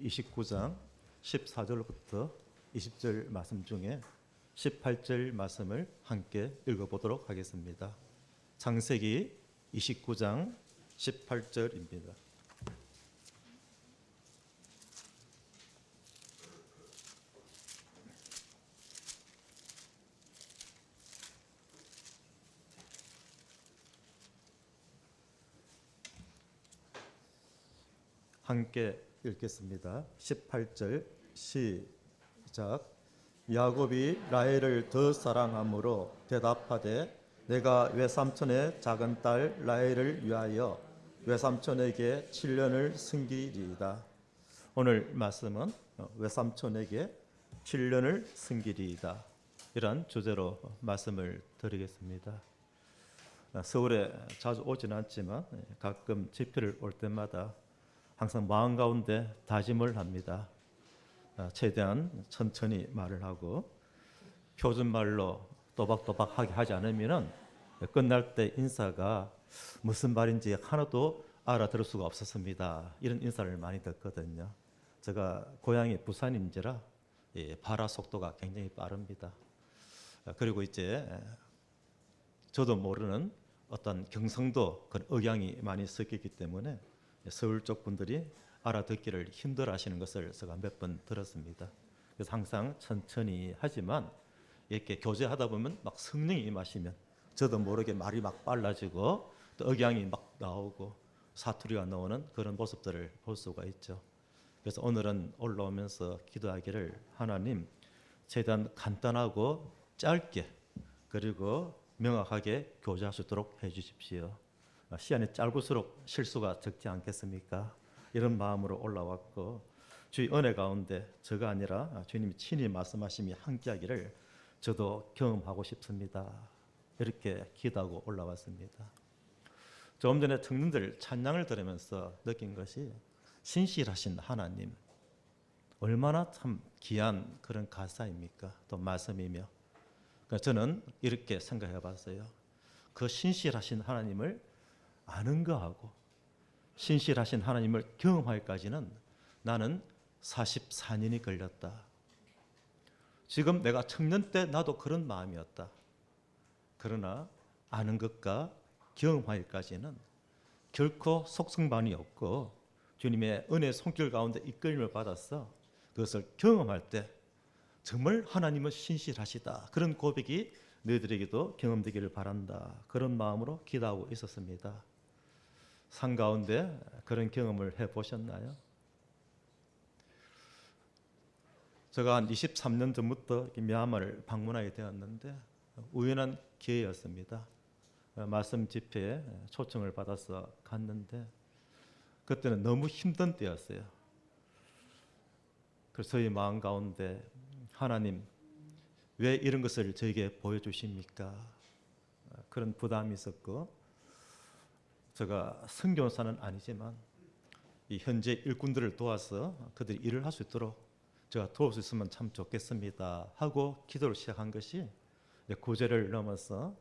29장 14절부터 20절 말씀 중에 18절 말씀을 함께 읽어보도록 하겠습니다. 창세기 29장 18절입니다. 함께 읽겠습니다. 18절 시작. 야곱이 라헬을 더 사랑함으로 대답하되 내가 외삼촌의 작은 딸 라헬을 위하여 외삼촌에게 7년을 섬기리이다. 오늘 말씀은 외삼촌에게 7년을 섬기리이다. 이런 주제로 말씀을 드리겠습니다. 서울에 자주 오진 않지만 가끔 집회를 올 때마다 항상 마음 가운데 다짐을 합니다. 최대한 천천히 말을 하고 표준말로 또박또박하게 하지 않으면 끝날 때 인사가 무슨 말인지 하나도 알아들을 수가 없었습니다. 이런 인사를 많이 듣거든요. 제가 고향이 부산인지라 발화 속도가 굉장히 빠릅니다. 그리고 이제 저도 모르는 어떤 경상도 그런 억양이 많이 섞이기 때문에 서울 쪽 분들이 알아듣기를 힘들어하시는 것을 제가 몇 번 들었습니다. 그래서 항상 천천히 하지만 이렇게 교제하다 보면 막 성령이 임하시면 저도 모르게 말이 막 빨라지고 또 억양이 막 나오고 사투리가 나오는 그런 모습들을 볼 수가 있죠. 그래서 오늘은 올라오면서 기도하기를 하나님 최대한 간단하고 짧게 그리고 명확하게 교제할 수 있도록 해주십시오. 시간이 짧을수록 실수가 적지 않겠습니까? 이런 마음으로 올라왔고 주의 은혜 가운데 저가 아니라 주님이 친히 말씀하심이 함께하기를 저도 경험하고 싶습니다. 이렇게 기도하고 올라왔습니다. 조금 전에 청년들 찬양을 들으면서 느낀 것이 신실하신 하나님 얼마나 참 귀한 그런 가사입니까? 또 말씀이며 저는 이렇게 생각해 봤어요. 그 신실하신 하나님을 아는 거하고 신실하신 하나님을 경험하기까지는 나는 44년이 걸렸다. 지금 내가 청년 때 나도 그런 마음이었다. 그러나 아는 것과 경험하기까지는 결코 속성반이 없고 주님의 은혜 손길 가운데 이끌림을 받아서 그것을 경험할 때 정말 하나님은 신실하시다. 그런 고백이 너희들에게도 경험되기를 바란다. 그런 마음으로 기도하고 있었습니다. 산 가운데 그런 경험을 해보셨나요? 제가 한 23년 전부터 미얀마를 방문하게 되었는데 우연한 기회였습니다. 말씀 집회에 초청을 받아서 갔는데 그때는 너무 힘든 때였어요. 그래서 저희 마음 가운데 하나님 왜 이런 것을 저에게 보여주십니까? 그런 부담이 있었고 제가 선교사는 아니지만 이 현재 일꾼들을 도와서 그들이 일을 할 수 있도록 제가 도울 수 있으면 참 좋겠습니다 하고 기도를 시작한 것이 구제를 넘어서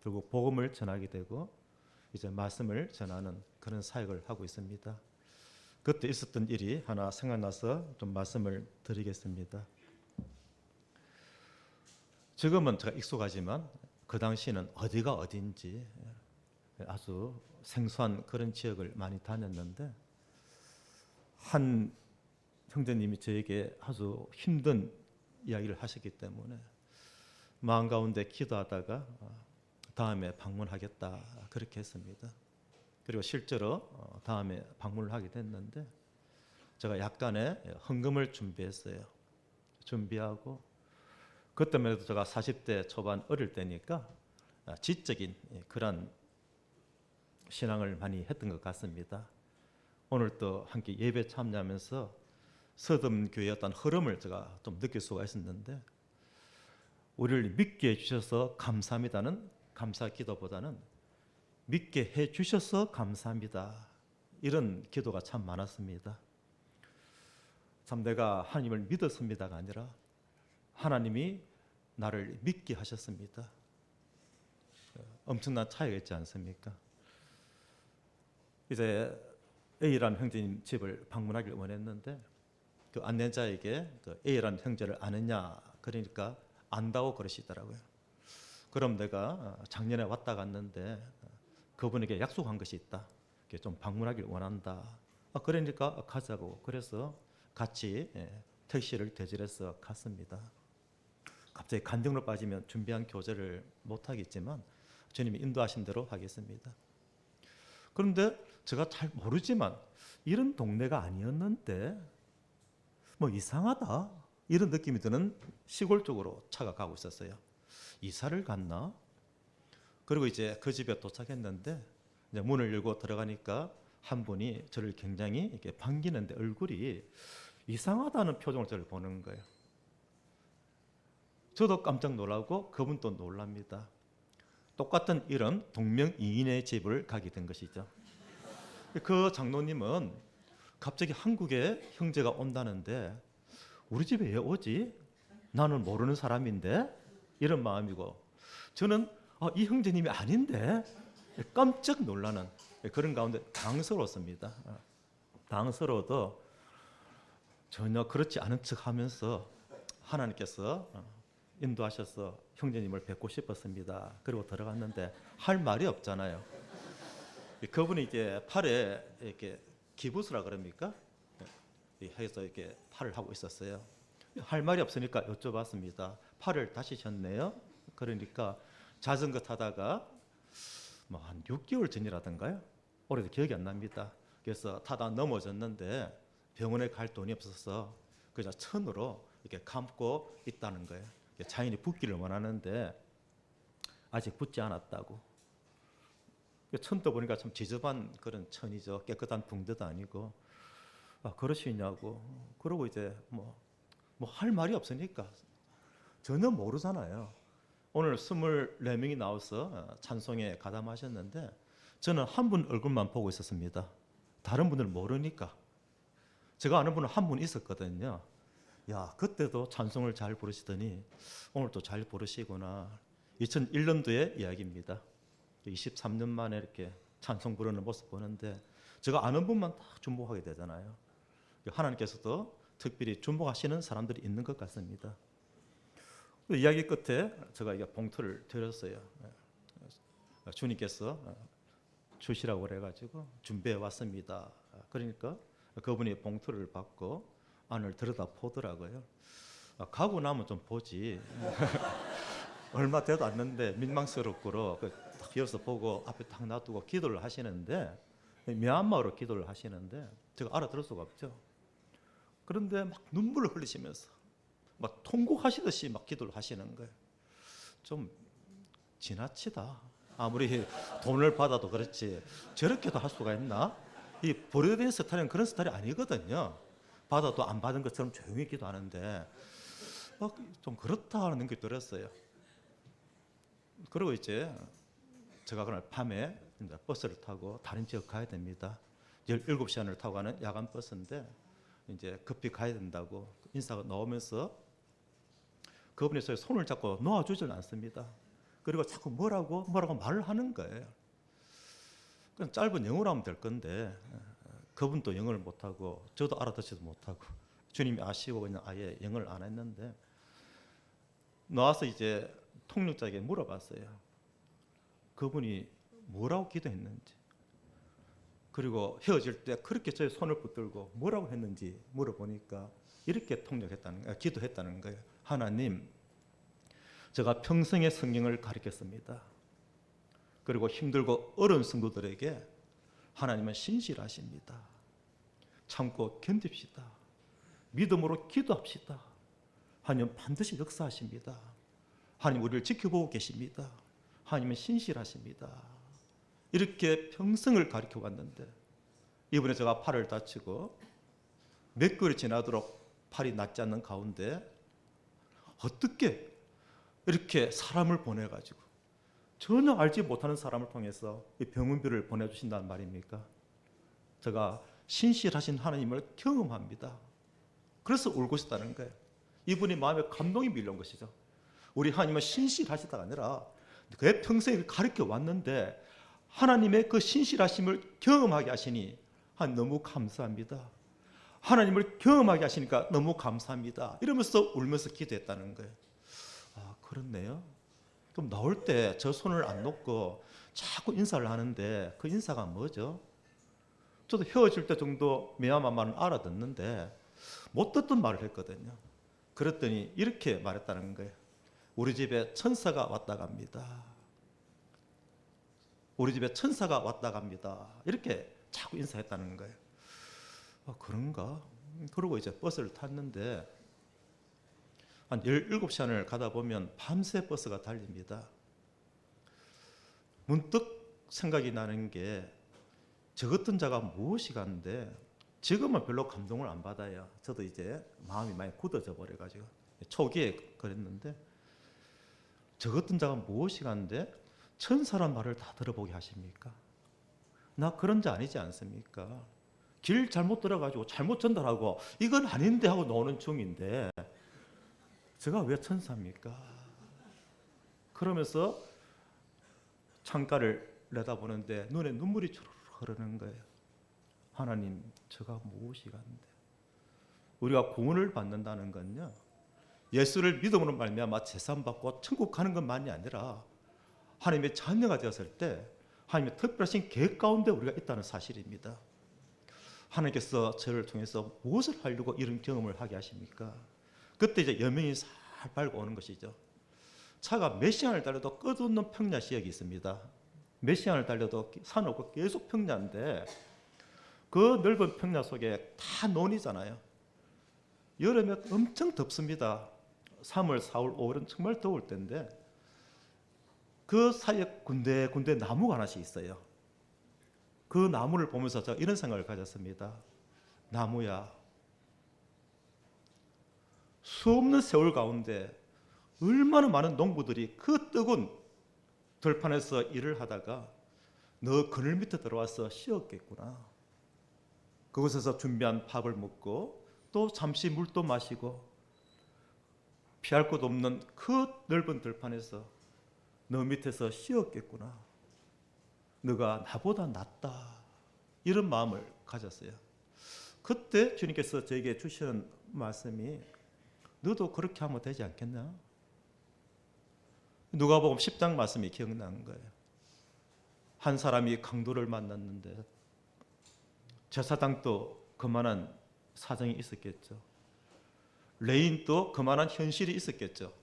결국 복음을 전하게 되고 이제 말씀을 전하는 그런 사역을 하고 있습니다. 그때 있었던 일이 하나 생각나서 좀 말씀을 드리겠습니다. 지금은 제가 익숙하지만 그 당시에는 어디가 어딘지 아주 생소한 그런 지역을 많이 다녔는데 한 형제님이 저에게 아주 힘든 이야기를 하셨기 때문에 마음 가운데 기도하다가 다음에 방문하겠다 그렇게 했습니다. 그리고 실제로 다음에 방문을 하게 됐는데 제가 약간의 헌금을 준비했어요. 준비하고 그때만 해도 제가 40대 초반 어릴 때니까 지적인 그런 신앙을 많이 했던 것 같습니다. 오늘 또 함께 예배 참여하면서 서점 교회의 어떤 흐름을 제가 좀 느낄 수가 있었는데 우리를 믿게 해주셔서 감사합니다는 감사 기도보다는 믿게 해주셔서 감사합니다. 이런 기도가 참 많았습니다. 참 내가 하나님을 믿었습니다가 아니라 하나님이 나를 믿게 하셨습니다. 엄청난 차이가 있지 않습니까? 이제 A라는 형제님 집을 방문하기를 원했는데 그 안내자에게 그 A라는 형제를 아느냐 그러니까 안다고 그러시더라고요. 그럼 내가 작년에 왔다 갔는데 그분에게 약속한 것이 있다. 좀 방문하길 원한다. 그러니까 가자고. 그래서 같이 택시를 대절해서 갔습니다. 갑자기 간증으로 빠지면 준비한 교제를 못하겠지만 주님이 인도하신 대로 하겠습니다. 그런데 제가 잘 모르지만 이런 동네가 아니었는데 뭐 이상하다 이런 느낌이 드는 시골 쪽으로 차가 가고 있었어요. 이사를 갔나? 그리고 이제 그 집에 도착했는데 이제 문을 열고 들어가니까 한 분이 저를 굉장히 이렇게 반기는데 얼굴이 이상하다는 표정을 저를 보는 거예요. 저도 깜짝 놀라고 그분도 놀랍니다. 똑같은 이름 동명이인의 집을 가게 된 것이죠. 그 장로님은 갑자기 한국에 형제가 온다는데 우리 집에 왜 오지? 나는 모르는 사람인데 이런 마음이고 저는 이 형제님이 아닌데 깜짝 놀라는 그런 가운데 당황스러웠습니다. 당황스러워도 전혀 그렇지 않은 척하면서 하나님께서 인도하셔서 형제님을 뵙고 싶었습니다. 그리고 들어갔는데 할 말이 없잖아요. 그분이 이제 팔에 이렇게 기부스라 그럽니까? 해서 이렇게 팔을 하고 있었어요. 할 말이 없으니까 여쭤봤습니다. 팔을 다치셨네요? 그러니까 자전거 타다가 뭐 한 6개월 전이라던가요? 올해도 기억이 안 납니다. 그래서 타다 넘어졌는데 병원에 갈 돈이 없어서 그냥 천으로 이렇게 감고 있다는 거예요. 자연히 붓기를 원하는데 아직 붓지 않았다고. 천도 보니까 참 지저분한 그런 천이죠. 깨끗한 붕대도 아니고. 그러시냐고. 그러고 이제 뭐 할 말이 없으니까 전혀 모르잖아요. 오늘 24명이 나와서 찬송에 가담하셨는데 저는 한 분 얼굴만 보고 있었습니다. 다른 분들 모르니까. 제가 아는 분은 한 분 있었거든요. 야, 그때도 찬송을 잘 부르시더니 오늘 또 잘 부르시구나. 2001년도의 이야기입니다. 23년 만에 이렇게 찬송 부르는 모습 보는데 제가 아는 분만 딱 주목하게 되잖아요. 하나님께서도 특별히 주목하시는 사람들이 있는 것 같습니다. 이야기 끝에 제가 봉투를 드렸어요. 주님께서 주시라고 그래가지고 준비해 왔습니다. 그러니까 그분이 봉투를 받고 안을 들여다보더라고요. 가고 나면 좀 보지. 얼마 되도 않는데 민망스럽고 딱 열어서 보고 앞에 딱 놔두고 기도를 하시는데 미얀마어로 기도를 하시는데 제가 알아들을 수가 없죠. 그런데 막 눈물을 흘리시면서 막 통곡하시듯이 막 기도를 하시는 거예요. 좀 지나치다. 아무리 돈을 받아도 그렇지 저렇게도 할 수가 있나? 이 보려된 스타일은 그런 스타일이 아니거든요. 받아도 안 받은 것처럼 조용히 기도하는데 막 좀 그렇다는 느낌이 들었어요. 그리고 이제 제가 그날 밤에 이제 버스를 타고 다른 지역 가야 됩니다. 17시간을 타고 가는 야간 버스인데 이제 급히 가야 된다고 인사가 나오면서 그분이 저의 손을 잡고 놓아주질 않습니다. 그리고 자꾸 뭐라고 말을 하는 거예요. 그냥 짧은 영어로 하면 될 건데 그분도 영어를 못하고 저도 알아듣지도 못하고 주님이 아시고 그냥 아예 영어를 안 했는데 나와서 이제 통역자에게 물어봤어요. 그분이 뭐라고 기도했는지 그리고 헤어질 때 그렇게 저의 손을 붙들고 뭐라고 했는지 물어보니까 이렇게 기도했다는 거예요. 하나님, 제가 평생의 성경을 가르쳤습니다. 그리고 힘들고 어려운 성도들에게 하나님은 신실하십니다. 참고 견딥시다. 믿음으로 기도합시다. 하나님 반드시 역사하십니다. 하나님 우리를 지켜보고 계십니다. 하나님은 신실하십니다. 이렇게 평생을 가르쳐 왔는데 이번에 제가 팔을 다치고 몇 개월이 지나도록 팔이 낫지 않는 가운데 어떻게 이렇게 사람을 보내가지고 전혀 알지 못하는 사람을 통해서 이 병원비를 보내주신다는 말입니까? 제가 신실하신 하나님을 경험합니다. 그래서 울고 있다는 거예요. 이분이 마음에 감동이 밀려온 것이죠. 우리 하나님은 신실하시다가 아니라 그의 평생을 가르쳐 왔는데 하나님의 그 신실하심을 경험하게 하시니 너무 감사합니다. 하나님을 경험하게 하시니까 너무 감사합니다. 이러면서 울면서 기도했다는 거예요. 아, 그렇네요. 그럼 나올 때 저 손을 안 놓고 자꾸 인사를 하는데 그 인사가 뭐죠? 저도 헤어질 때 정도 미얀마 말은 알아듣는데 못 듣던 말을 했거든요. 그랬더니 이렇게 말했다는 거예요. 우리 집에 천사가 왔다 갑니다. 우리 집에 천사가 왔다 갑니다. 이렇게 자꾸 인사했다는 거예요. 아, 그런가? 그러고 이제 버스를 탔는데 한 17시간을 가다 보면 밤새 버스가 달립니다. 문득 생각이 나는 게 저 같은 자가 무엇이간데 지금은 별로 감동을 안 받아요. 저도 이제 마음이 많이 굳어져 버려가지고 초기에 그랬는데 저 같은 자가 무엇이간데 천사란 말을 다 들어보게 하십니까? 나 그런 자 아니지 않습니까? 길 잘못 들어가지고 잘못 전달하고 이건 아닌데 하고 노는 중인데 제가 왜 천사입니까? 그러면서 창가를 내다보는데 눈에 눈물이 주르륵 흐르는 거예요. 하나님, 제가 무엇이간데? 우리가 구원을 받는다는 건요, 예수를 믿음으로 말미암아 재산 받고 천국 가는 것만이 아니라 하나님의 자녀가 되었을 때 하나님의 특별하신 계획 가운데 우리가 있다는 사실입니다. 하나님께서 저를 통해서 무엇을 하려고 이런 경험을 하게 하십니까? 그때 이제 여명이 살팔고 오는 것이죠. 차가 몇 시간을 달려도 끝없는 평야 지역이 있습니다. 몇 시간을 달려도 산 없고 계속 평야인데 그 넓은 평야 속에 다 논이잖아요. 여름에 엄청 덥습니다. 3월, 4월, 5월은 정말 더울 때인데 그 사이에 군데군데 나무가 하나씩 있어요. 그 나무를 보면서 제가 이런 생각을 가졌습니다. 나무야, 수없는 세월 가운데 얼마나 많은 농부들이 그 뜨거운 들판에서 일을 하다가 너 그늘 밑에 들어와서 쉬었겠구나. 그곳에서 준비한 밥을 먹고 또 잠시 물도 마시고 피할 곳 없는 그 넓은 들판에서 너 밑에서 쉬었겠구나. 너가 나보다 낫다. 이런 마음을 가졌어요. 그때 주님께서 저에게 주시는 말씀이 너도 그렇게 하면 되지 않겠나? 누가복음 10장 말씀이 기억나는 거예요. 한 사람이 강도를 만났는데 제사장도 그만한 사정이 있었겠죠. 레인도 그만한 현실이 있었겠죠.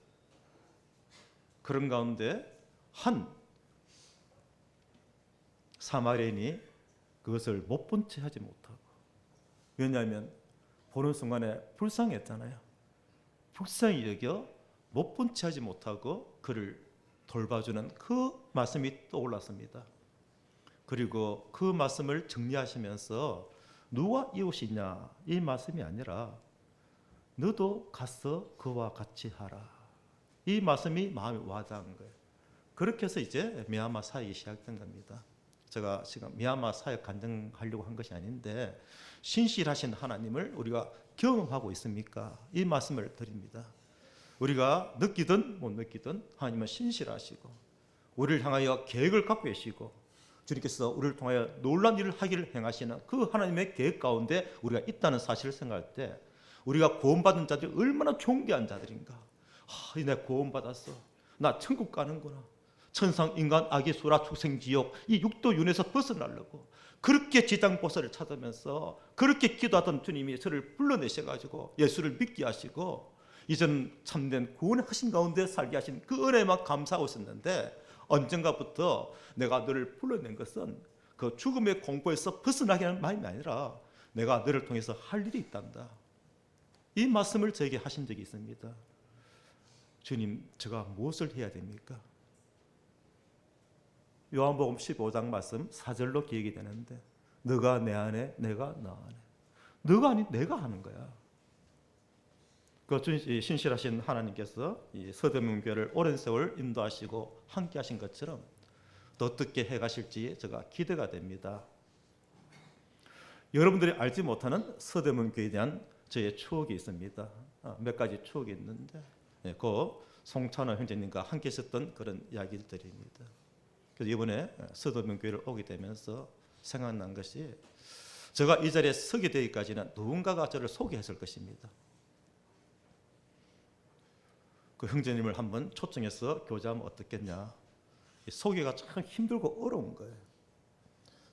그런 가운데 한 사마리아인이 그것을 못 본 채 하지 못하고, 왜냐하면 보는 순간에 불쌍했잖아요. 불쌍히 여겨 못 본 채 하지 못하고 그를 돌봐주는 그 말씀이 떠올랐습니다. 그리고 그 말씀을 정리하시면서 누가 이웃이냐 이 말씀이 아니라 너도 가서 그와 같이 하라. 이 말씀이 마음에 와닿은 거예요. 그렇게 해서 이제 미얀마 사역이 시작된 겁니다. 제가 지금 미얀마 사역 간증하려고 한 것이 아닌데 신실하신 하나님을 우리가 경험하고 있습니까? 이 말씀을 드립니다. 우리가 느끼든 못 느끼든 하나님은 신실하시고 우리를 향하여 계획을 갖고 계시고 주님께서 우리를 통하여 놀라운 일을 하기를 행하시는 그 하나님의 계획 가운데 우리가 있다는 사실을 생각할 때 우리가 구원받은 자들이 얼마나 존귀한 자들인가. 내가 구원받았어. 나 천국 가는구나. 천상, 인간, 아기, 수라, 축생, 지옥 이 육도윤에서 벗어나려고 그렇게 지장보살을 찾으면서 그렇게 기도하던 주님이 저를 불러내셔가지고 예수를 믿게 하시고 이제는 참된 구원의 하신 가운데 살게 하신 그 은혜만 감사하고 있었는데 언젠가부터 내가 너를 불러낸 것은 그 죽음의 공포에서 벗어나게 하는 마음이 아니라 내가 너를 통해서 할 일이 있단다. 이 말씀을 저에게 하신 적이 있습니다. 주님, 제가 무엇을 해야 됩니까? 요한복음 15장 말씀 4절로 기억이 되는데 너가 내 안에 내가 너 안에. 너가 아닌 내가 하는 거야. 그 신실하신 하나님께서 이 서대문 교회를 오랜 세월 인도하시고 함께 하신 것처럼 더 어떻게 해가실지 제가 기대가 됩니다. 여러분들이 알지 못하는 서대문 교회에 대한 저의 추억이 있습니다. 몇 가지 추억이 있는데 그 송찬호 형제님과 함께 있었던 그런 이야기들입니다. 그래서 이번에 서대문 교회를 오게 되면서 생각난 것이 제가 이 자리에 서게 되기까지는 누군가가 저를 소개했을 것입니다. 그 형제님을 한번 초청해서 교제하면 어떻겠냐. 소개가 참 힘들고 어려운 거예요.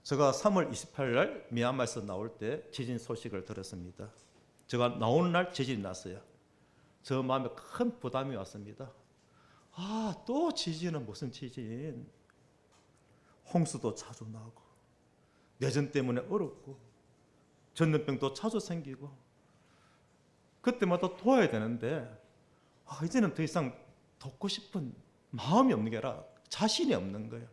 제가 3월 28일 날 미얀마에서 나올 때 지진 소식을 들었습니다. 제가 나오는 날 지진이 났어요. 저 마음에 큰 부담이 왔습니다. 또 지진은 무슨 지진. 홍수도 자주 나고 내전 때문에 어렵고 전염병도 자주 생기고 그때마다 도와야 되는데 이제는 더 이상 돕고 싶은 마음이 없는 게 아니라 자신이 없는 거예요.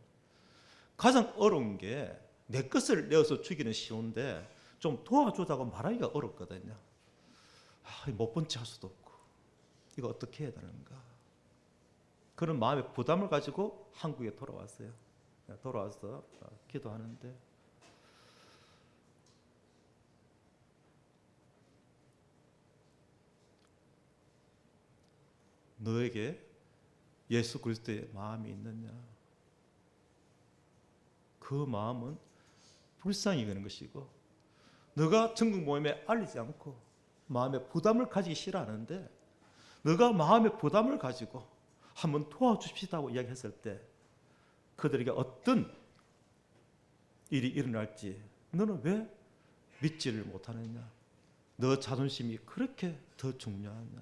가장 어려운 게 내 것을 내어서 주기는 쉬운데 좀 도와주자고 말하기가 어렵거든요. 못 본 채 할 수도 없고 이거 어떻게 해야 되는가. 그런 마음의 부담을 가지고 한국에 돌아왔어요. 돌아와서 기도하는데 너에게 예수 그리스도의 마음이 있느냐. 그 마음은 불쌍히 여기는 것이고 너가 전국 모임에 알리지 않고 마음의 부담을 가지기 싫어하는데 너가 마음의 부담을 가지고 한번 도와주십시다고 이야기했을 때 그들에게 어떤 일이 일어날지 너는 왜 믿지를 못하느냐. 너 자존심이 그렇게 더 중요하냐.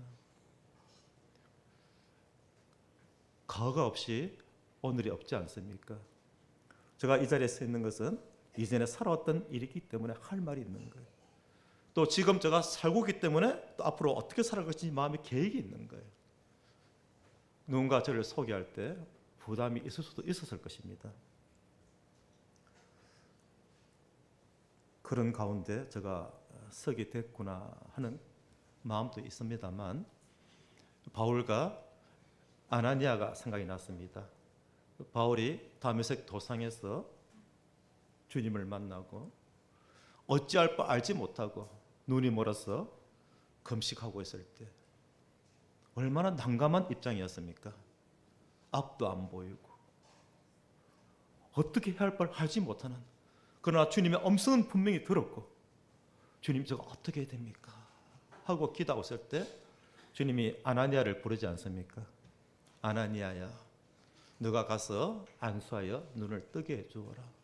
과거 없이 오늘이 없지 않습니까? 제가 이 자리에 서 있는 것은 이전에 살아왔던 일이기 때문에 할 말이 있는 거예요. 또 지금 제가 살고 있기 때문에 또 앞으로 어떻게 살아갈 것인지 마음의 계획이 있는 거예요. 누군가 저를 소개할 때 부담이 있을 수도 있었을 것입니다. 그런 가운데 제가 서게 됐구나 하는 마음도 있습니다만 바울과 아나니아가 생각이 났습니다. 바울이 다메섹 도상에서 주님을 만나고 어찌할 바 알지 못하고 눈이 멀어서 금식하고 있을 때 얼마나 난감한 입장이었습니까? 앞도 안 보이고 어떻게 해야 할 바를 알지 못하는, 그러나 주님의 음성은 분명히 들었고 주님 저거 어떻게 해야 됩니까? 하고 기도하고 있을 때 주님이 아나니아를 부르지 않습니까? 아나니아야, 너가 가서 안수하여 눈을 뜨게 해주어라.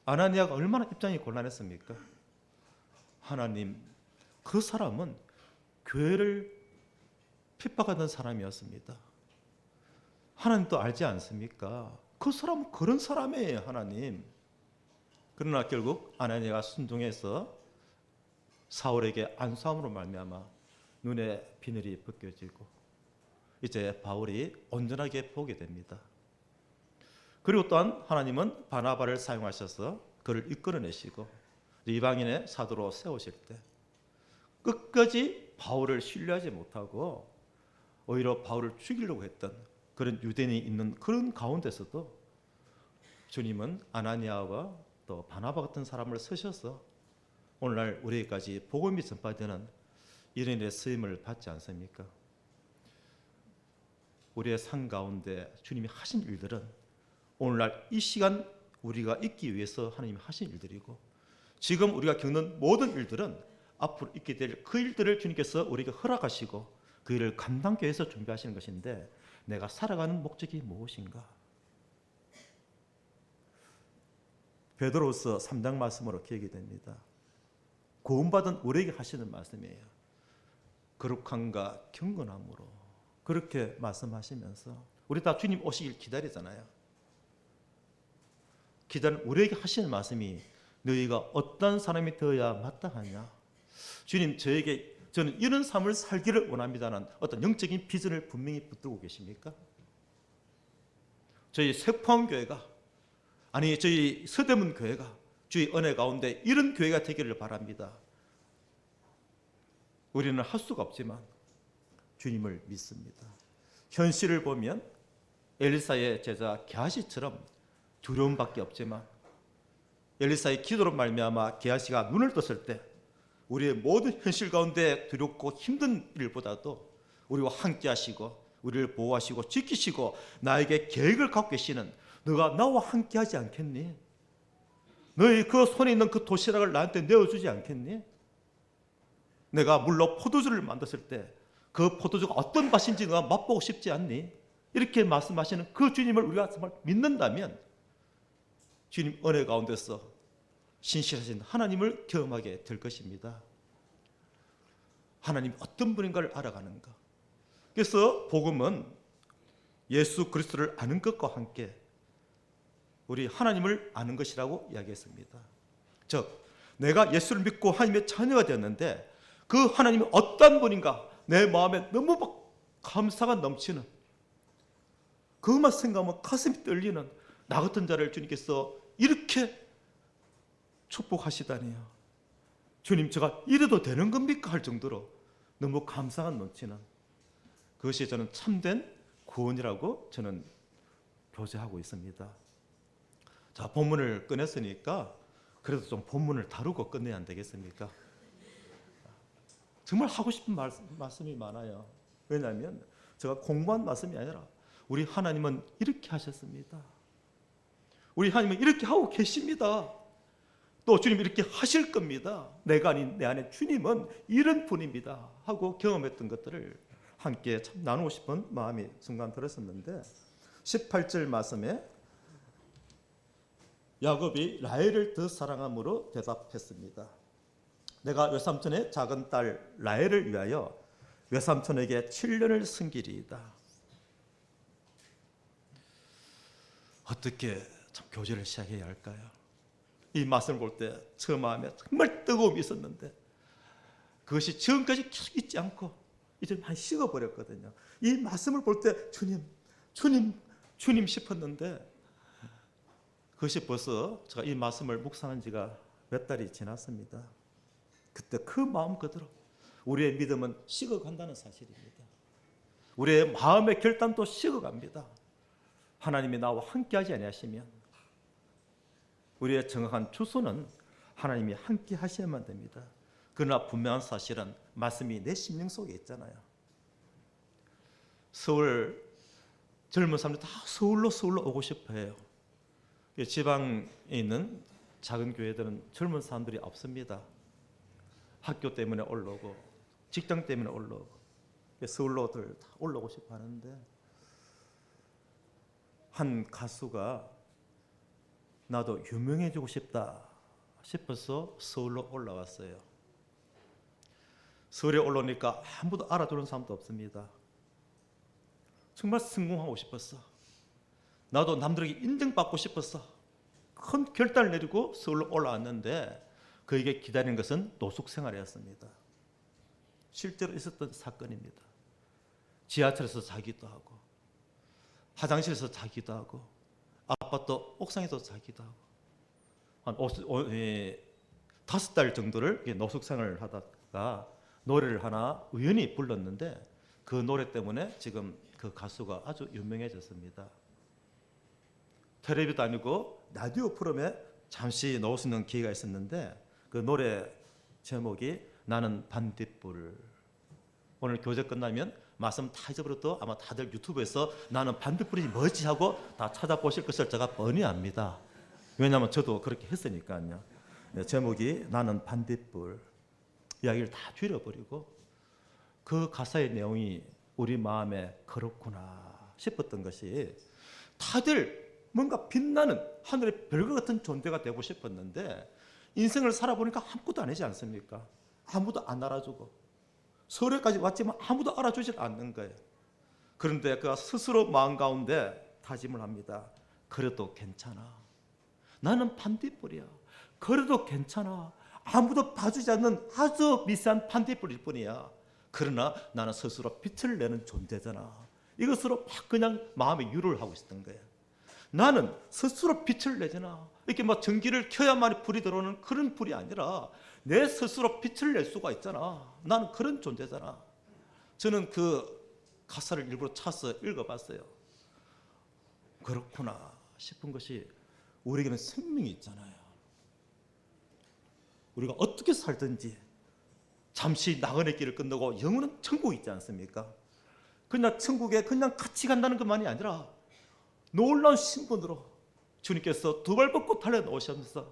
아나니아가 얼마나 입장이 곤란했습니까? 하나님, 그 사람은 교회를 핍박하던 사람이었습니다. 하나님도 알지 않습니까? 그 사람은 그런 사람이에요, 하나님. 그러나 결국 아나니아가 순종해서 사울에게 안수함으로 말미암아 눈에 비늘이 벗겨지고 이제 바울이 온전하게 보게 됩니다. 그리고 또한 하나님은 바나바를 사용하셔서 그를 이끌어내시고 이방인의 사도로 세우실 때 끝까지 바울을 신뢰하지 못하고 오히려 바울을 죽이려고 했던 그런 유대인이 있는 그런 가운데서도 주님은 아나니아와 또 바나바 같은 사람을 쓰셔서 오늘날 우리에게까지 복음이 전파되는 이런 일의 쓰임을 받지 않습니까? 우리의 삶 가운데 주님이 하신 일들은 오늘날 이 시간 우리가 있기 위해서 하나님이 하신 일들이고 지금 우리가 겪는 모든 일들은 앞으로 있게 될 그 일들을 주님께서 우리에게 허락하시고 그 일을 감당하기 위해서 준비하시는 것인데 내가 살아가는 목적이 무엇인가? 베드로후서 3장 말씀으로 기억이 됩니다. 구원받은 우리에게 하시는 말씀이에요. 거룩함과 경건함으로 그렇게 말씀하시면서 우리 다 주님 오시길 기다리잖아요. 기다리는 우리에게 하시는 말씀이 너희가 어떤 사람이 되어야 마땅하냐. 주님 저는 이런 삶을 살기를 원합니다는 어떤 영적인 비전을 분명히 붙들고 계십니까? 저희 세포항교회가 아니 저희 서대문 교회가 주의 은혜 가운데 이런 교회가 되기를 바랍니다. 우리는 할 수가 없지만 주님을 믿습니다. 현실을 보면 엘리사의 제자 게하시처럼 두려움밖에 없지만 엘리사의 기도로 말미암아 게하시가 눈을 떴을 때 우리의 모든 현실 가운데 두렵고 힘든 일보다도 우리와 함께 하시고 우리를 보호하시고 지키시고 나에게 계획을 갖고 계시는 너가 나와 함께 하지 않겠니? 너희 그 손에 있는 그 도시락을 나한테 내어주지 않겠니? 내가 물로 포도주를 만들었을 때 그 포도주가 어떤 맛인지 너가 맛보고 싶지 않니? 이렇게 말씀하시는 그 주님을 우리가 정말 믿는다면 주님 은혜 가운데서 신실하신 하나님을 경험하게 될 것입니다. 하나님 어떤 분인가를 알아가는가. 그래서 복음은 예수 그리스도를 아는 것과 함께 우리 하나님을 아는 것이라고 이야기했습니다. 즉 내가 예수를 믿고 하나님의 자녀가 되었는데 그 하나님이 어떤 분인가 내 마음에 너무 감사가 넘치는, 그것만 생각하면 가슴이 떨리는 나 같은 자를 주님께서 이렇게 축복하시다니요. 주님 제가 이래도 되는 겁니까? 할 정도로 너무 감사가 넘치는, 그것이 저는 참된 구원이라고 저는 교제하고 있습니다. 자, 본문을 꺼냈으니까 그래도 좀 본문을 다루고 끝내야 안 되겠습니까? 정말 하고 싶은 말씀이 많아요. 왜냐하면 제가 공부한 말씀이 아니라 우리 하나님은 이렇게 하셨습니다. 우리 하나님은 이렇게 하고 계십니다. 또 주님 이렇게 하실 겁니다. 내가 아닌 내 안에 주님은 이런 분입니다 하고 경험했던 것들을 함께 참 나누고 싶은 마음이 순간 들었었는데 18절 말씀에 야곱이 라헬을 더 사랑함으로 대답했습니다. 내가 외삼촌의 작은 딸 라헬을 위하여 외삼촌에게 7년을 섬기리이다. 어떻게 참 교제를 시작해야 할까요? 이 말씀을 볼 때 저 마음에 정말 뜨거움이 있었는데 그것이 지금까지 계속 있지 않고 이제 많이 식어버렸거든요. 이 말씀을 볼 때 주님 싶었는데 그것이 벌써 제가 이 말씀을 묵상한 지가 몇 달이 지났습니다. 그때 그 마음 그대로 우리의 믿음은 식어간다는 사실입니다. 우리의 마음의 결단도 식어갑니다. 하나님이 나와 함께하지 아니하시면 우리의 정확한 주소는 하나님이 함께 하셔야만 됩니다. 그러나 분명한 사실은 말씀이 내 심령 속에 있잖아요. 서울 젊은 사람들 다 서울로 오고 싶어 해요. 지방에 있는 작은 교회들은 젊은 사람들이 없습니다. 학교 때문에 올라오고 직장 때문에 올라오고 서울로들 다 올라오고 싶어 하는데 한 가수가 나도 유명해지고 싶다 싶어서 서울로 올라왔어요. 서울에 올라오니까 아무도 알아주는 사람도 없습니다. 정말 성공하고 싶었어. 나도 남들에게 인정받고 싶었어. 큰 결단을 내리고 서울로 올라왔는데 그에게 기다리는 것은 노숙 생활이었습니다. 실제로 있었던 사건입니다. 지하철에서 자기도 하고 화장실에서 자기도 하고 아파트 옥상에서 자기도 하고 한 5달 정도를 노숙 생활을 하다가 노래를 하나 우연히 불렀는데 그 노래 때문에 지금 그 가수가 아주 유명해졌습니다. 텔레비도 아니고 라디오 프로그램에 잠시 넣을 수 있는 기회가 있었는데 그 노래 제목이 나는 반딧불. 오늘 교제 끝나면 말씀 다 잊어버려도 아마 다들 유튜브에서 나는 반딧불이 뭐지 하고 다 찾아보실 것을 제가 뻔히 압니다. 왜냐하면 저도 그렇게 했으니까요. 제목이 나는 반딧불. 이야기를 다 줄여버리고 그 가사의 내용이 우리 마음에 그렇구나 싶었던 것이 다들 뭔가 빛나는 하늘의 별과 같은 존재가 되고 싶었는데 인생을 살아보니까 아무것도 아니지 않습니까? 아무도 안 알아주고 서울에까지 왔지만 아무도 알아주질 않는 거예요. 그런데 그가 스스로 마음 가운데 다짐을 합니다. 그래도 괜찮아. 나는 반딧불이야. 그래도 괜찮아. 아무도 봐주지 않는 아주 미세한 반딧불일 뿐이야. 그러나 나는 스스로 빛을 내는 존재잖아. 이것으로 막 그냥 마음에 유로를 하고 있었던 거예요. 나는 스스로 빛을 내잖아. 이렇게 막 전기를 켜야만 불이 들어오는 그런 불이 아니라 내 스스로 빛을 낼 수가 있잖아. 나는 그런 존재잖아. 저는 그 가사를 일부러 찾아서 읽어봤어요. 그렇구나 싶은 것이 우리에게는 생명이 있잖아요. 우리가 어떻게 살든지 잠시 나그네 길을 끝내고 영원한 천국이 있지 않습니까? 그냥 천국에 그냥 같이 간다는 것만이 아니라 놀라운 신분으로 주님께서 두 발 뻗고 달려나오시면서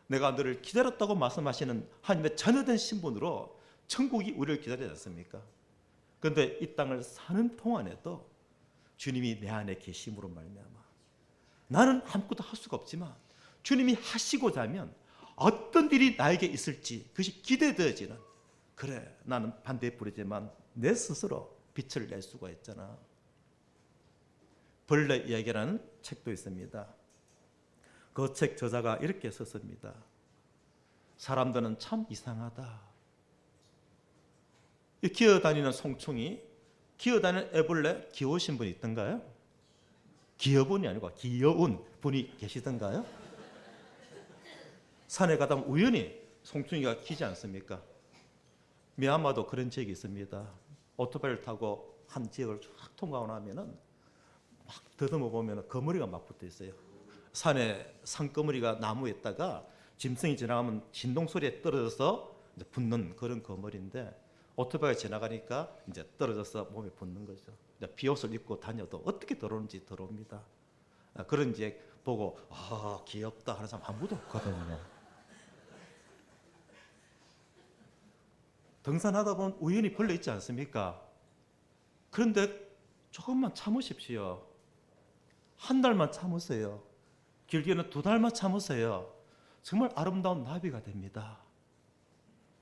내가 너를 기다렸다고 말씀하시는 하나님의 자녀된 신분으로 천국이 우리를 기다리지 않습니까? 그런데 이 땅을 사는 동안에도 주님이 내 안에 계심으로 말미암아 나는 아무것도 할 수가 없지만 주님이 하시고자 하면 어떤 일이 나에게 있을지 그것이 기대되어지는, 그래 나는 반대불이지만 내 스스로 빛을 낼 수가 있잖아. 벌레 이야기라는 책도 있습니다. 그 책 저자가 이렇게 썼습니다. 사람들은 참 이상하다. 기어다니는 송충이, 기어다니는 애벌레 귀여우신 분이 있던가요? 귀여분이 아니고 귀여운 분이 계시던가요? 산에 가다 보면 우연히 송충이가 기지 않습니까? 미얀마도 그런 지역이 있습니다. 오토바이를 타고 한 지역을 쫙 통과하고 나면은 막 더듬어 보면 거머리가 막 붙어 있어요. 산에 산거머리가 나무에 있다가 짐승이 지나가면 진동 소리에 떨어져서 이제 붙는 그런 거머리인데, 오토바이가 지나가니까 이제 떨어져서 몸에 붙는 거죠. 이제 비옷을 입고 다녀도 어떻게 들어오는지 들어옵니다. 그런 이제 보고 귀엽다 하는 사람 아무도 없거든요. 등산하다 보면 우연히 벌레 있지 않습니까? 그런데 조금만 참으십시오. 한 달만 참으세요. 길게는 2달만 참으세요. 정말 아름다운 나비가 됩니다.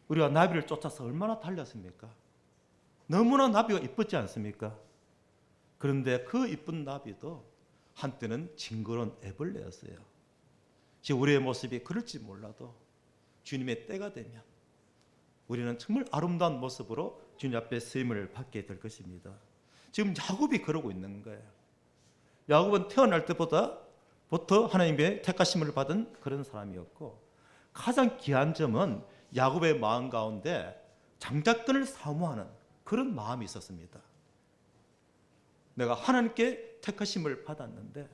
우리가 나비를 쫓아서 얼마나 달렸습니까? 너무나 나비가 이쁘지 않습니까? 그런데 그 이쁜 나비도 한때는 징그러운 애벌레였어요. 지금 우리의 모습이 그럴지 몰라도 주님의 때가 되면 우리는 정말 아름다운 모습으로 주님 앞에 쓰임을 받게 될 것입니다. 지금 야곱이 그러고 있는 거예요. 야곱은 태어날 때부터 하나님의 택하심을 받은 그런 사람이었고, 가장 귀한 점은 야곱의 마음 가운데 장자권을 사모하는 그런 마음이 있었습니다. 내가 하나님께 택하심을 받았는데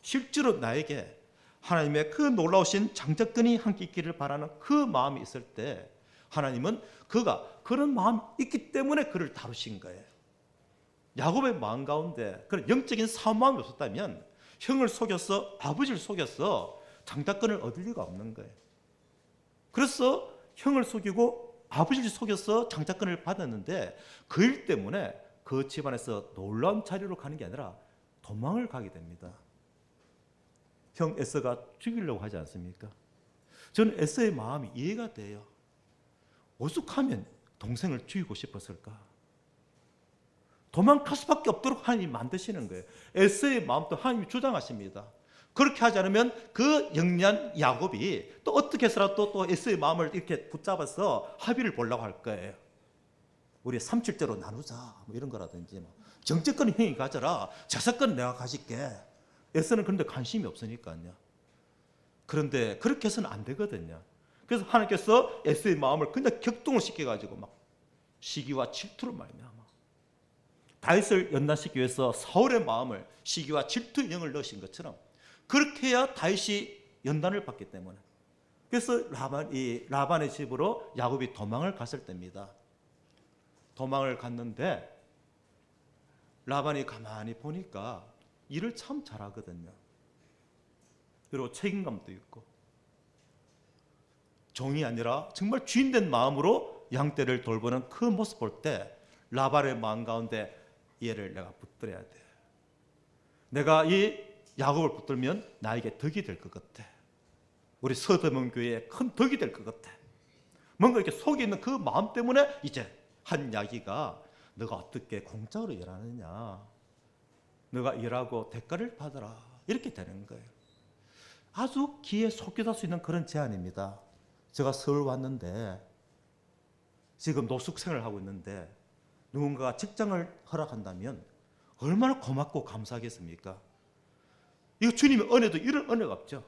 실제로 나에게 하나님의 그 놀라우신 장자권이 함께 있기를 바라는 그 마음이 있을 때 하나님은 그가 그런 마음이 있기 때문에 그를 다루신 거예요. 야곱의 마음 가운데 그런 영적인 사모함이 없었다면 형을 속여서 아버지를 속여서 장자권을 얻을 리가 없는 거예요. 그래서 형을 속이고 아버지를 속여서 장자권을 받았는데 그 일 때문에 그 집안에서 놀라운 자리로 가는 게 아니라 도망을 가게 됩니다. 형 에서가 죽이려고 하지 않습니까? 저는 에서의 마음이 이해가 돼요. 오죽하면 동생을 죽이고 싶었을까? 도망갈 수밖에 없도록 하나님이 만드시는 거예요. 에서의 마음도 하나님이 주장하십니다. 그렇게 하지 않으면 그 영리한 야곱이 또 어떻게 해서라도 또 에서의 마음을 이렇게 붙잡아서 합의를 보려고 할 거예요. 우리 3-7대로 나누자 뭐 이런 거라든지, 정체권은 형이 가져라, 자사권은 내가 가질게. 에서는 그런데 관심이 없으니까요. 그런데 그렇게 해서는 안 되거든요. 그래서 하나님께서 에서의 마음을 그냥 격동을 시켜가지고 막 시기와 질투를 말미암아 다윗을 연단시키기 위해서 사울의 마음을 시기와 질투의 영을 넣으신 것처럼 그렇게 해야 다윗이 연단을 받기 때문에, 그래서 라반의 집으로 야곱이 도망을 갔을 때입니다. 도망을 갔는데 라반이 가만히 보니까 일을 참 잘하거든요. 그리고 책임감도 있고 종이 아니라 정말 주인된 마음으로 양떼를 돌보는 그 모습 볼 때 라반의 마음 가운데 얘를 내가 붙들어야 돼. 내가 이 야곱을 붙들면 나에게 덕이 될 것 같아. 우리 서대문 교회에 큰 덕이 될 것 같아. 뭔가 이렇게 속에 있는 그 마음 때문에 이제 한 이야기가 너가 어떻게 공짜로 일하느냐, 너가 일하고 대가를 받아라, 이렇게 되는 거예요. 아주 귀에 속삭일 수 있는 그런 제안입니다. 제가 서울 왔는데 지금 노숙생을 하고 있는데 누군가가 직장을 허락한다면 얼마나 고맙고 감사하겠습니까? 이거 주님의 은혜도 이런 은혜가 없죠.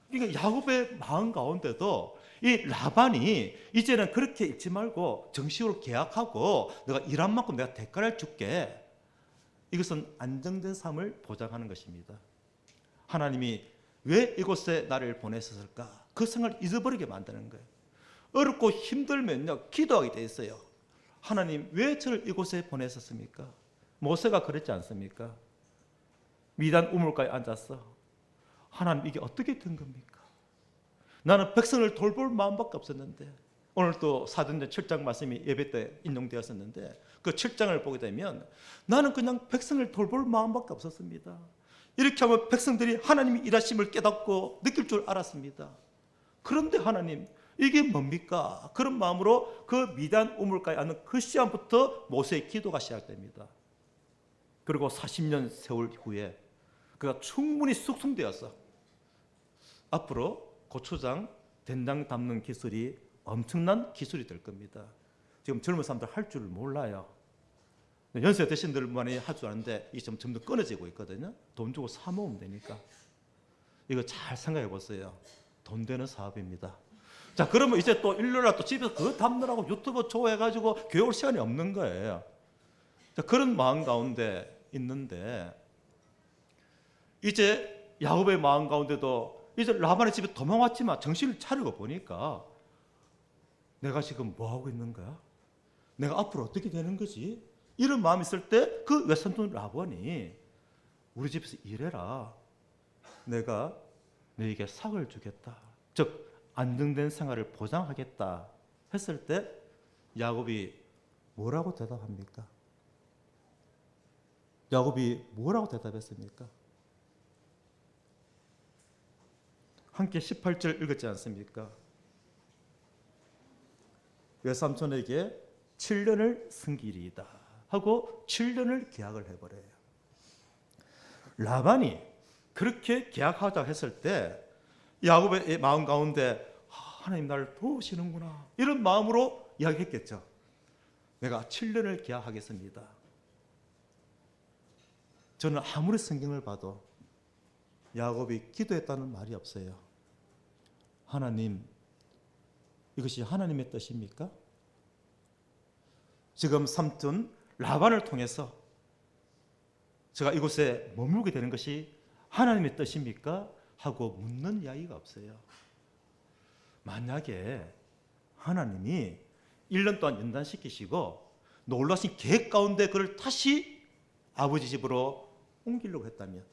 그러니까 야곱의 마음 가운데도 이 라반이 이제는 그렇게 읽지 말고 정식으로 계약하고 내가 일한 만큼 내가 대가를 줄게, 이것은 안정된 삶을 보장하는 것입니다. 하나님이 왜 이곳에 나를 보냈을까? 그 생각을 잊어버리게 만드는 거예요. 어렵고 힘들면요 기도하게 돼 있어요. 하나님 왜 저를 이곳에 보내셨습니까? 모세가 그랬지 않습니까? 미단 우물가에 앉았어. 하나님 이게 어떻게 된 겁니까? 나는 백성을 돌볼 마음밖에 없었는데, 오늘 또 사도행전 7장 말씀이 예배 때 인용되었었는데 그 7장을 보게 되면 나는 그냥 백성을 돌볼 마음밖에 없었습니다. 이렇게 하면 백성들이 하나님이 일하심을 깨닫고 느낄 줄 알았습니다. 그런데 하나님, 이게 뭡니까? 그런 마음으로 그 미디안 우물가에 앉는 그 시간부터 모세의 기도가 시작됩니다. 그리고 40년 세월 후에 그가 충분히 숙성되어서 앞으로 고추장, 된장 담는 기술이 엄청난 기술이 될 겁니다. 지금 젊은 사람들 할 줄 몰라요. 연세 대신들만이 할 줄 아는데 이게 점점 끊어지고 있거든요. 돈 주고 사 먹으면 되니까. 이거 잘 생각해 보세요. 돈 되는 사업입니다. 자, 그러면 이제 또 일요일날 또 집에서 그거 담느라고 유튜브 조회해가지고 교회 올 시간이 없는 거예요. 자, 그런 마음 가운데 있는데 이제 야곱의 마음 가운데도 이제 라반의 집에 도망왔지만 정신을 차리고 보니까 내가 지금 뭐 하고 있는 거야? 내가 앞으로 어떻게 되는 거지? 이런 마음이 있을 때 그 외삼촌 라반이 우리 집에서 일해라. 내가 너에게 삭을 주겠다. 즉 안정된 생활을 보장하겠다 했을 때 야곱이 뭐라고 대답합니까? 야곱이 뭐라고 대답했습니까? 함께 18절 읽었지 않습니까? 외삼촌에게 7년을 승기리이다 하고 7년을 계약을 해버려요. 라반이 그렇게 계약하자 했을 때 야곱의 마음 가운데 하나님 나를 도우시는구나 이런 마음으로 이야기했겠죠. 내가 7년을 계약하겠습니다. 저는 아무리 성경을 봐도 야곱이 기도했다는 말이 없어요. 하나님, 이것이 하나님의 뜻입니까? 지금 삼촌 라반을 통해서 제가 이곳에 머물게 되는 것이 하나님의 뜻입니까? 하고 묻는 이야기가 없어요. 만약에 하나님이 1년 동안 연단시키시고 놀라신 계획 가운데 그를 다시 아버지 집으로 옮기려고 했다면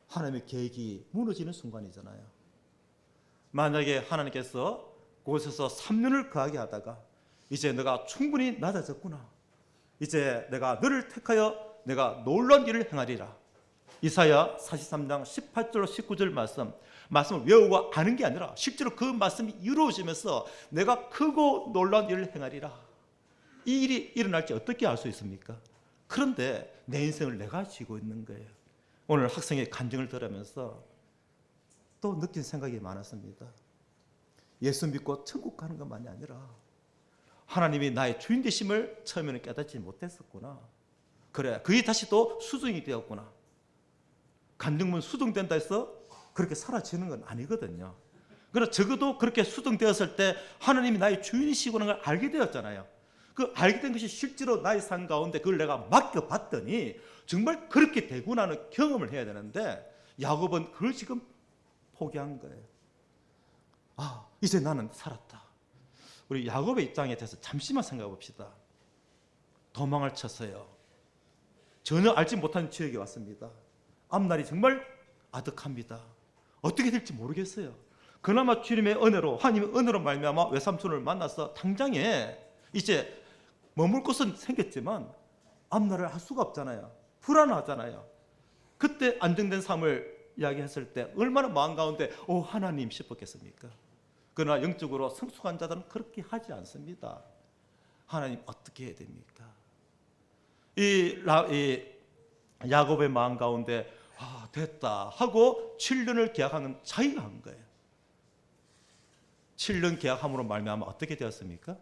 하나님의 계획이 무너지는 순간이잖아요. 만약에 하나님께서 그곳에서 3년을 거하게 하다가 이제 내가 충분히 낮아졌구나. 이제 내가 너를 택하여 내가 놀라운 일을 행하리라. 이사야 43장 18절 19절 말씀을 외우고 아는 게 아니라 실제로 그 말씀이 이루어지면서 내가 크고 놀라운 일을 행하리라. 이 일이 일어날지 어떻게 알 수 있습니까? 그런데 내 인생을 내가 쥐고 있는 거예요. 오늘 학생의 간증을 들으면서 또 느낀 생각이 많았습니다. 예수 믿고 천국 가는 것만이 아니라 하나님이 나의 주인 되심을 처음에는 깨닫지 못했었구나. 그래, 그게 다시 또 수정이 되었구나. 간증문 수정된다 해서 그렇게 사라지는 건 아니거든요. 그러나 적어도 그렇게 수정되었을 때 하나님이 나의 주인이시구나 걸 알게 되었잖아요. 그 알게 된 것이 실제로 나의 삶 가운데 그걸 내가 맡겨봤더니 정말 그렇게 되구나는 경험을 해야 되는데 야곱은 그걸 지금 포기한 거예요. 아, 이제 나는 살았다. 우리 야곱의 입장에 대해서 잠시만 생각해 봅시다. 도망을 쳤어요. 전혀 알지 못한 지역에 왔습니다. 앞날이 정말 아득합니다. 어떻게 될지 모르겠어요. 그나마 주님의 은혜로, 하나님의 은혜로 말미암아 외삼촌을 만나서 당장에 이제 머물 곳은 생겼지만 앞날을 알 수가 없잖아요. 불안하잖아요. 그때 안정된 삶을 이야기했을 때 얼마나 마음 가운데 하나님 싶었겠습니까? 그러나 영적으로 성숙한 자들은 그렇게 하지 않습니다. 하나님 어떻게 해야 됩니까? 이 야곱의 마음 가운데 됐다 하고 7년을 계약하는 자기가 한 거예요. 7년 계약함으로 말미암아 어떻게 되었습니까?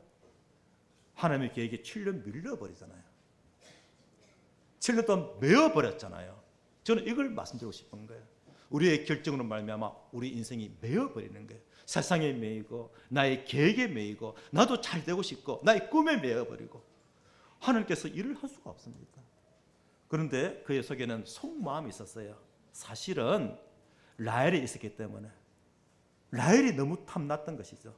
하나님의 계획이 7년 밀려버리잖아요. 7년 동안 메어버렸잖아요. 저는 이걸 말씀드리고 싶은 거예요. 우리의 결정으로 말미암아 우리 인생이 메어버리는 거예요. 세상에 매이고 나의 계획에 매이고 나도 잘 되고 싶고 나의 꿈에 매어버리고 하나님께서 일을 할 수가 없습니다. 그런데 그의 속에는 속마음이 있었어요. 사실은 라헬이 있었기 때문에 라헬이 너무 탐났던 것이죠.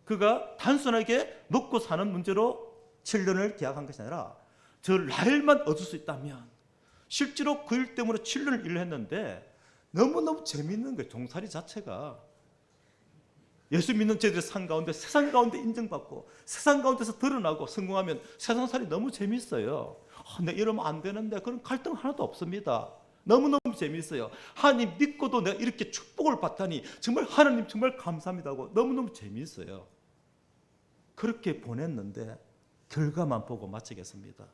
그가 단순하게 먹고 사는 문제로 7년을 계약한 것이 아니라 저 라헬만 얻을 수 있다면 실제로 그 일 때문에 7년을 일을 했는데 너무너무 재미있는 거예요. 종살이 자체가. 예수 믿는 저희들의 삶 가운데 세상 가운데 인정받고 세상 가운데서 드러나고 성공하면 세상살이 너무 재미있어요. 내가 이러면 안 되는데 그런 갈등 하나도 없습니다. 너무너무 재미있어요. 하나님 믿고도 내가 이렇게 축복을 받다니 정말 하나님 정말 감사합니다 하고 너무너무 재미있어요. 그렇게 보냈는데 결과만 보고 마치겠습니다.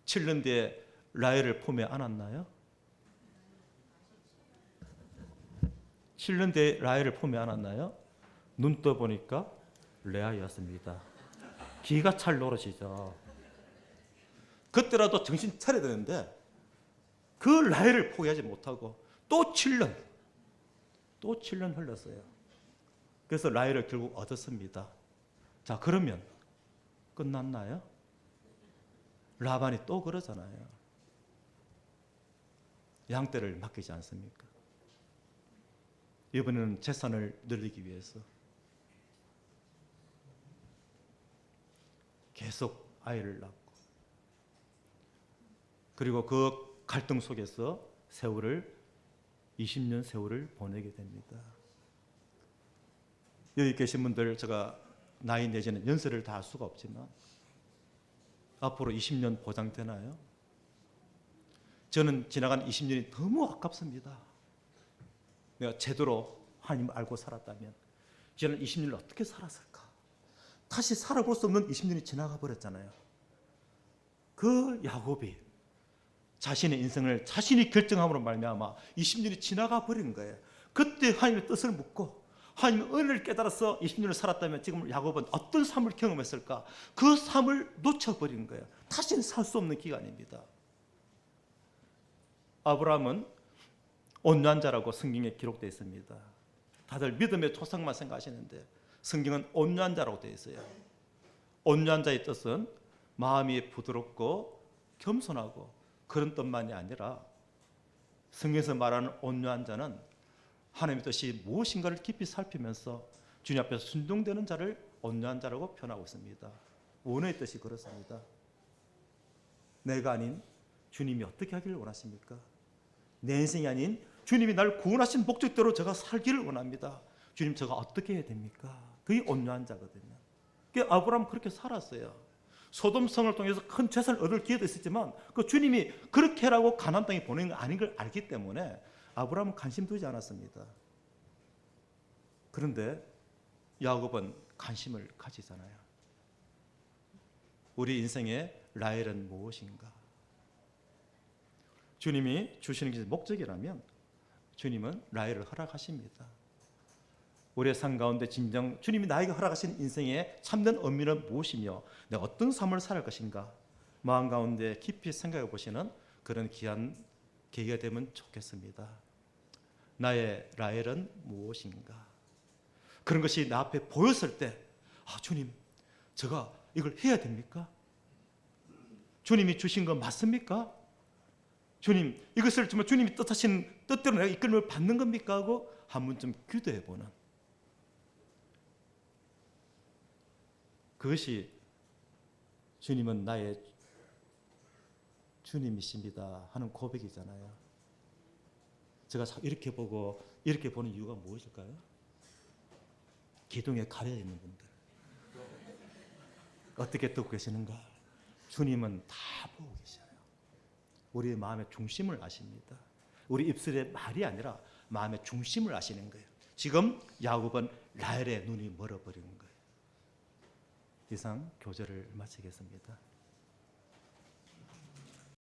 7년 뒤에 라헬을 품에 안았나요? 7년 뒤에 라헬을 품에 안았나요? 눈 떠보니까 레아였습니다. 기가 찰 노릇이죠. 그때라도 정신 차려야 되는데 그 라헬을 포기하지 못하고 또 7년 흘렀어요. 그래서 라헬을 결국 얻었습니다. 자, 그러면 끝났나요? 라반이 또 그러잖아요. 양떼를 맡기지 않습니까? 이번에는 재산을 늘리기 위해서 계속 아이를 낳고 그리고 그 갈등 속에서 20년 세월을 보내게 됩니다. 여기 계신 분들 제가 나이 내지는 연세를 다 할 수가 없지만 앞으로 20년 보장되나요? 저는 지나간 20년이 너무 아깝습니다. 내가 제대로 하나님을 알고 살았다면 저는 20년을 어떻게 살았을까? 다시 살아볼 수 없는 20년이 지나가 버렸잖아요. 그 야곱이 자신의 인생을 자신이 결정함으로 말미암아 20년이 지나가 버린 거예요. 그때 하나님의 뜻을 묻고 하나님의 은혜를 깨달아서 20년을 살았다면 지금 야곱은 어떤 삶을 경험했을까? 그 삶을 놓쳐버린 거예요. 다시는 살 수 없는 기간입니다. 아브라함은 온유한 자라고 성경에 기록되어 있습니다. 다들 믿음의 초석만 생각하시는데 성경은 온유한 자라고 되어 있어요. 온유한 자의 뜻은 마음이 부드럽고 겸손하고 그런 뜻만이 아니라 성경에서 말하는 온유한 자는 하나님의 뜻이 무엇인가를 깊이 살피면서 주님 앞에서 순종되는 자를 온유한 자라고 표현하고 있습니다. 원어의 뜻이 그렇습니다. 내가 아닌 주님이 어떻게 하기를 원하십니까? 내 인생이 아닌 주님이 날 구원하신 목적대로 제가 살기를 원합니다. 주님, 제가 어떻게 해야 됩니까? 그게 온유한 자거든요. 아브라함은 그렇게 살았어요. 소돔성을 통해서 큰 재산을 얻을 기회도 있었지만 그 주님이 그렇게 하라고 가나안 땅에 보내는 거 아닌 걸 알기 때문에 아브라함은 관심 두지 않았습니다. 그런데 야곱은 관심을 가지잖아요. 우리 인생의 라헬은 무엇인가? 주님이 주시는 게 목적이라면 주님은 라헬을 허락하십니다. 우리의 삶 가운데 진정 주님이 나에게 허락하신 인생의 참된 의미는 무엇이며 내가 어떤 삶을 살 것인가 마음 가운데 깊이 생각해 보시는 그런 귀한 계기가 되면 좋겠습니다. 나의 라헬은 무엇인가? 그런 것이 나 앞에 보였을 때 주님, 제가 이걸 해야 됩니까? 주님이 주신 거 맞습니까? 주님, 이것을 정말 주님이 뜻하신 뜻대로 내가 이끌림을 받는 겁니까? 하고 한 번쯤 기도해 보는 그것이 주님은 나의 주님이십니다 하는 고백이잖아요. 제가 이렇게 보고 이렇게 보는 이유가 무엇일까요? 기둥에 가려 있는 분들 어떻게 듣고 계시는가? 주님은 다 보고 계셔요. 우리의 마음의 중심을 아십니다. 우리 입술의 말이 아니라 마음의 중심을 아시는 거예요. 지금 야곱은 라헬의 눈이 멀어버리는 거예요. 이상 교제를 마치겠습니다.